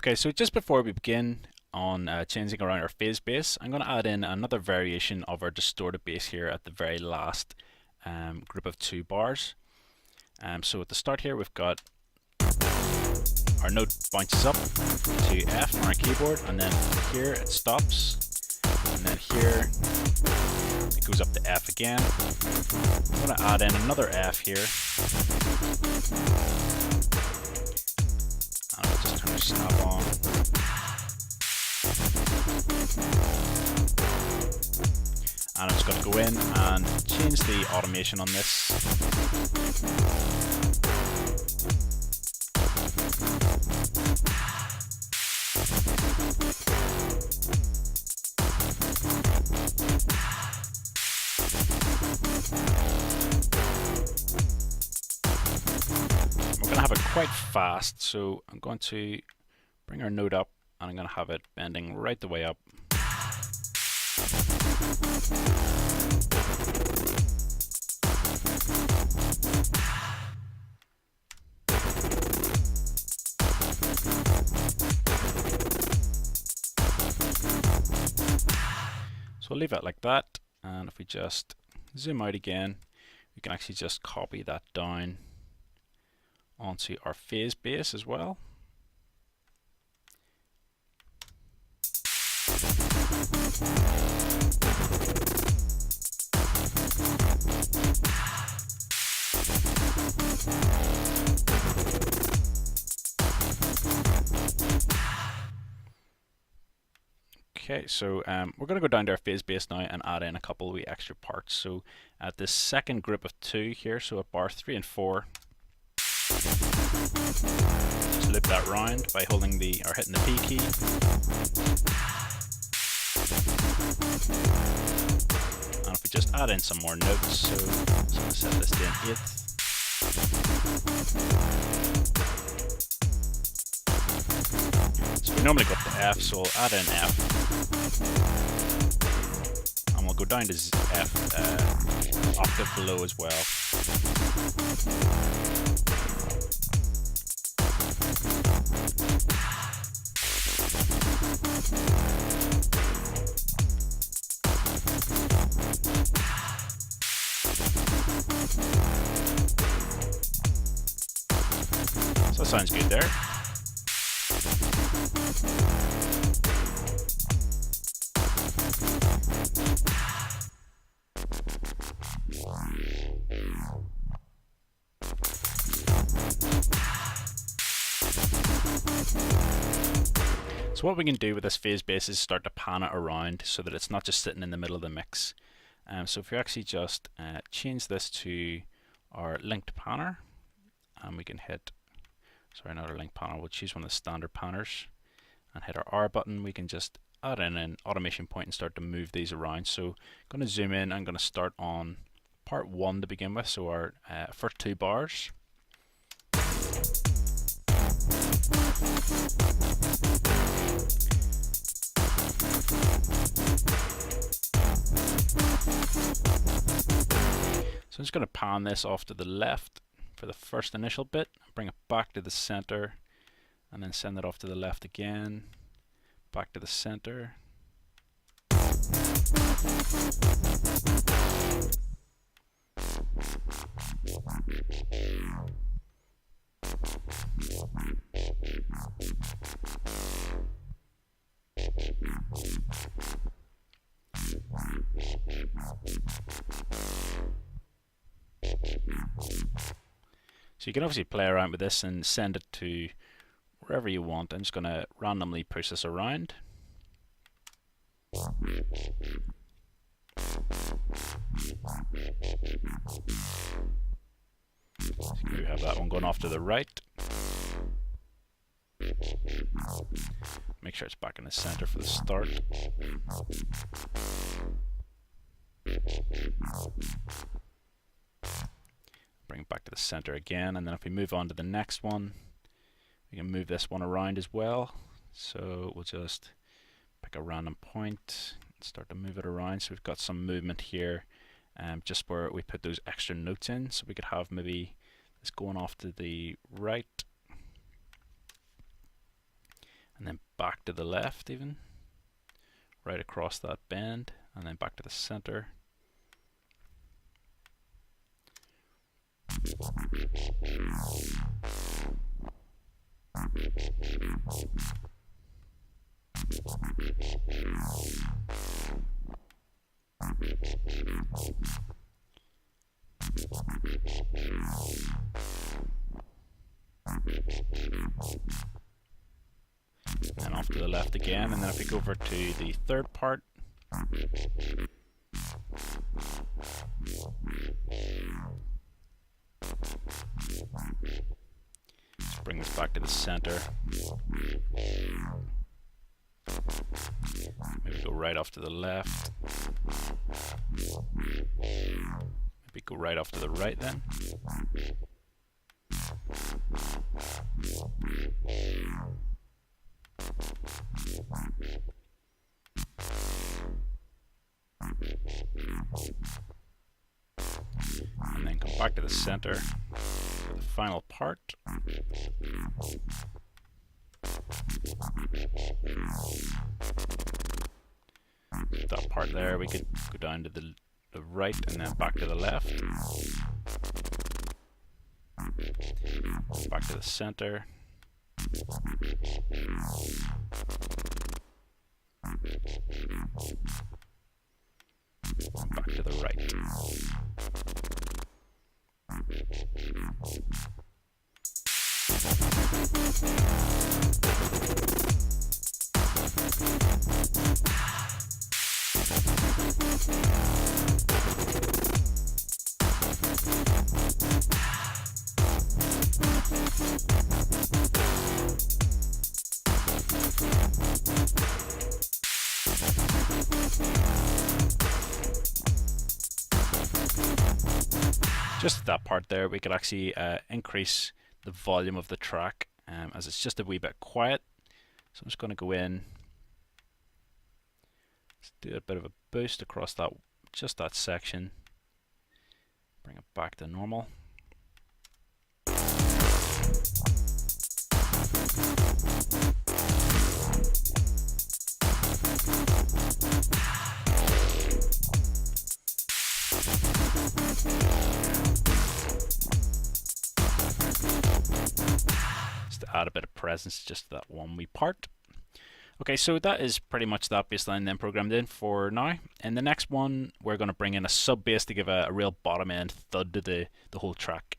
Okay, so just before we begin on changing around our phase bass, I'm going to add in another variation of our distorted bass here at the very last group of 2 bars. So at the start here we've got our note bounces up to F on our keyboard, and then here it stops, and then here it goes up to F again. I'm going to add in another F here, and we'll just turn our snap on. And I'm just going to go in and change the automation on this. We're going to have it quite fast, so I'm going to bring our note up and I'm going to have it bending right the way up. So we'll leave it like that, and if we just zoom out again, we can actually just copy that down onto our phase bass as well. Okay, so we're going to go down to our phase bass now and add in a couple of wee extra parts. So at this second group of 2 here, so at bar 3 and 4, just loop that round by holding the or hitting the P key. And if we just add in some more notes, so I'm just going to set this to an 8th. So we normally go up to F, so we'll add in F. And we'll go down to F, octave below as well. So that sounds good there. So what we can do with this phase bass is start to pan it around so that it's not just sitting in the middle of the mix. So if we actually just change this to our linked panner, and we can hit, sorry, not our linked panner, we'll choose one of the standard panners and hit our R button. We can just add in an automation point and start to move these around. So I'm going to zoom in. I'm going to start on part 1 to begin with, so our first 2 bars. So I'm just going to pan this off to the left for the first initial bit, bring it back to the center, and then send it off to the left again, back to the center. So you can obviously play around with this and send it to wherever you want. I'm just going to randomly push this around. So we have that one going off to the right. Make sure it's back in the center for the start. Bring it back to the center again, and then if we move on to the next one, we can move this one around as well. So we'll just pick a random point and start to move it around. So we've got some movement here, just where we put those extra notes in. So we could have maybe this going off to the right, and then back to the left even, right across that bend, and then back to the center. And off to the left again, and then if we go over to the third part, let's bring this back to the center. Maybe go right off to the left. Maybe go right off to the right then. And then come back to the center for the final part. That part there, we could go down to the right and then back to the left. Back to the center. And back to the right. Just at that part there, we could actually increase the volume of the track as it's just a wee bit quiet. So I'm just going to go in, let's do a bit of a boost across that, just that section, bring it back to normal. Just to add a bit of presence just to that one wee part. Okay, so that is pretty much that bass line then programmed in for now. In the next one, we're going to bring in a sub bass to give a real bottom end thud to the whole track.